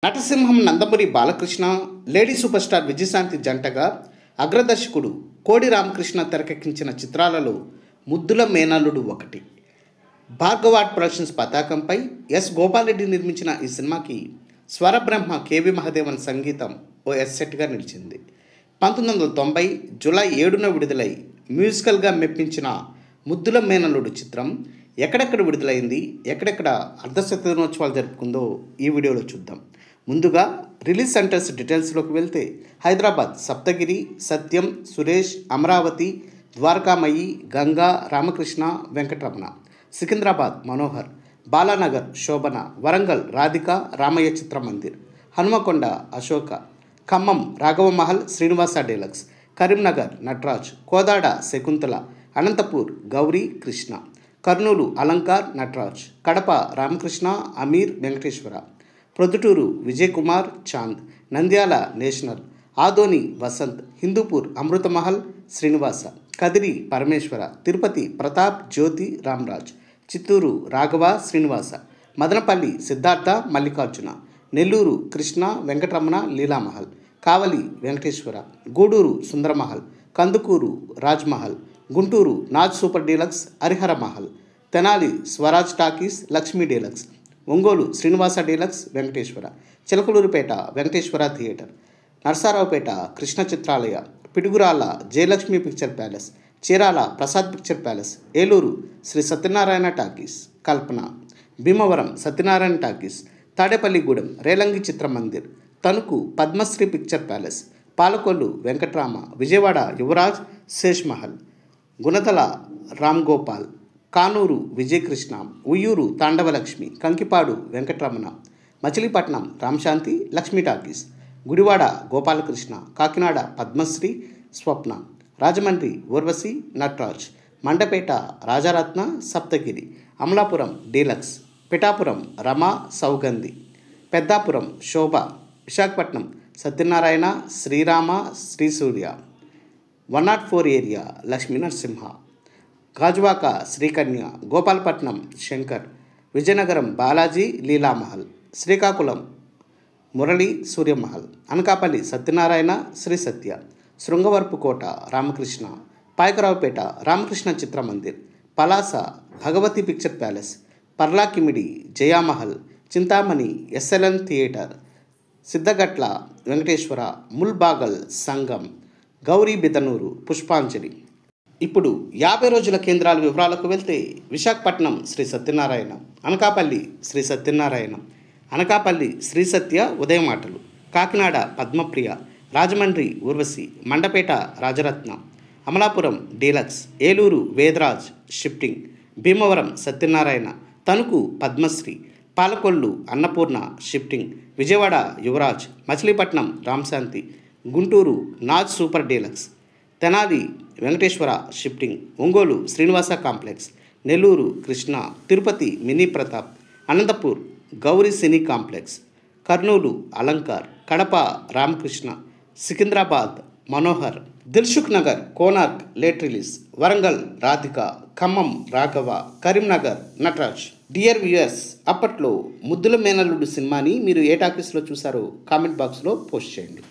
నటసింహం Nandamuri Balakrishna, lady super star Vijayashanti జంటగా అగ్రదర్శకుడు కోడి రామకృష్ణ తెరకెక్కించిన చిత్రాలలో ముద్దుల మేనల్లుడు ఒకటి. భార్గవ ఆర్ట్ ప్రొడక్షన్స్ పతాకంపై ఎస్ గోపాల్రెడ్డి నిర్మించిన ఈ సినిమాకి స్వరబ్రహ్మ కెవి మహదేవన్ సంగీతం ఓ ఎస్సెట్గా నిలిచింది. 1990 జూలై 7న విడుదలై మ్యూజికల్గా మెప్పించిన ముద్దుల మేనల్లుడు చిత్రం ఎక్కడెక్కడ విడుదలైంది, ఎక్కడెక్కడ అర్ధశతదినోత్సవాలు జరుపుకుందో ఈ వీడియోలో చూద్దాం. ముందుగా రిలీజ్ సెంటర్స్ డీటెయిల్స్లోకి వెళ్తే హైదరాబాద్ సప్తగిరి, సత్యం, సురేష్, అమరావతి, ద్వారకామయి, గంగా, రామకృష్ణ, వెంకటరమణ, సికింద్రాబాద్ మనోహర్, బాలానగర్ శోభన, వరంగల్ రాధిక, రామయ్య చిత్రమందిర్, హనుమకొండ అశోక, ఖమ్మం రాఘవమహల్, శ్రీనివాస డీలక్స్, కరీంనగర్ నటరాజ్, కోదాడ శకుంతల, అనంతపూర్ గౌరీ కృష్ణ, కర్నూలు అలంకార్ నటరాజ్, కడప రామకృష్ణ, అమీర్, వెంకటేశ్వర, ప్రొద్దుటూరు విజయ్ కుమార్ చాంద్, నంద్యాల నేషనల్, ఆదోని వసంత్, హిందూపూర్ అమృతమహల్ శ్రీనివాస, కదిరి పరమేశ్వర, తిరుపతి ప్రతాప్, జ్యోతి రామ్రాజ్, చిత్తూరు రాఘవ శ్రీనివాస, మదనపల్లి సిద్ధార్థ మల్లికార్జున, నెల్లూరు కృష్ణ వెంకటరమణ లీలామహల్, కావలి Venkateswara, Gudur Sundaramahal, Kandukur Rajmahal, Guntur Naaz super deluxe Harihara Mahal, Tenali Swaraj talkies Lakshmi deluxe, Ongole Srinivasa deluxe Venkateswara, Chilakaluripet Venkateswara theatre, Narasaraopet Krishna Chitralaya, Piduguralla Jayalakshmi picture palace, Chirala Prasad picture palace, Eluru Sri Satyanarayana talkies, Kalpana, Bhimavaram Satyanarayana talkies, Tadepalligudem Relangi Chitramandir, Tanuku Padmashri picture palace, Palakollu Venkatrama, Vijayawada Yuvaraj Shesh Mahal, Gunadala Ram Gopal, Kanuru Vijayakrishna, Vuyyuru Tandavalakshmi, Kankipadu Venkataramana, Machilipatnam Ramashanti Lakshmi talkies, Gudivada Gopalakrishna, Kakinada Padmashri Swapna, Rajahmundry Urvashi Nataraj, Mandapeta Rajaratna Saptagiri, Amalapuram deluxe, Pithapuram Rama Sougandhi, Peddapuram Shobha, Visakhapatnam Satyanarayana Srirama Srisurya, 104 area Lakshmi Narasimha, Gajuwaka Srikanya, Gopalapatnam Shankar, Vizianagaram Balaji Leelamahal, Srikakulam Murali Suryamahal, Anakapalli Satyanarayana Sri Satya, Srungavarapukota Ramakrishna, Payakaraopet Ramakrishna Chitramandir, Palasa Bhagavathi picture palace, Parlakimidi Jayamahal, Chintamani SLN theatre, Sidlaghatta Venkateswara, Mulbagal Sangam, Gauri Bidanur Pushpanjali. ఇప్పుడు 50 రోజుల కేంద్రాల వివరాలకు వెళ్తే విశాఖపట్నం శ్రీ సత్యనారాయణ, అనకాపల్లి శ్రీ సత్యనారాయణ, అనకాపల్లి శ్రీ సత్య ఉదయమాటలు, Kakinada Padmapriya, Rajahmundry Urvashi, Mandapeta Rajaratna, Amalapuram deluxe, Eluru Vedaraj shifting, Bhimavaram Satyanarayana, Tanuku Padmashri, Palakollu Annapurna shifting, Vijayawada Yuvaraj, Machilipatnam Ramashanti, Guntur Naaz super deluxe, Tenali Venkateswara shifting, Ongole Srinivasa complex, Nellore Krishna, Tirupati mini Pratap, Anantapur Gauri cine complex, Kurnool Alankar, Kadapa Ramakrishna, Secunderabad Manohar, Dilsukh Nagar Konark late release, Warangal Radhika, Khammam Raghava, Karimnagar Nataraj. Dear viewers, అప్పట్లో ముద్దుల మేనల్లుడు సినిమాని మీరు ఏ టాకీస్లో చూసారో కామెంట్ బాక్స్లో పోస్ట్ చేయండి.